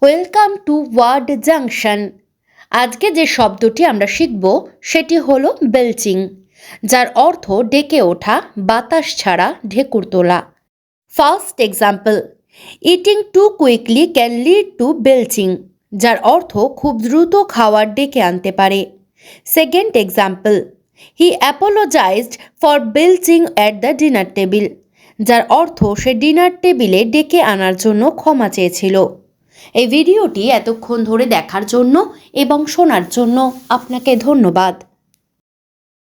Welcome to word junction. আজকে যে শব্দটি আমরা শিখব সেটি হলো বেলচিং, যার অর্থ ডেকে ওঠা, বাতাস ছাড়া ঢেকুর তোলা। First example, eating too quickly can lead to belching, যার অর্থ খুব দ্রুত খাওয়ার ডেকে আনতে পারে। Second example, he apologised for belching at the dinner table, যার অর্থ সে ডিনার টেবিলে ডেকে আনার জন্য ক্ষমা চেয়েছিল। এই ভিডিওটি এতক্ষণ ধরে দেখার জন্য এবং শোনার জন্য আপনাকে ধন্যবাদ।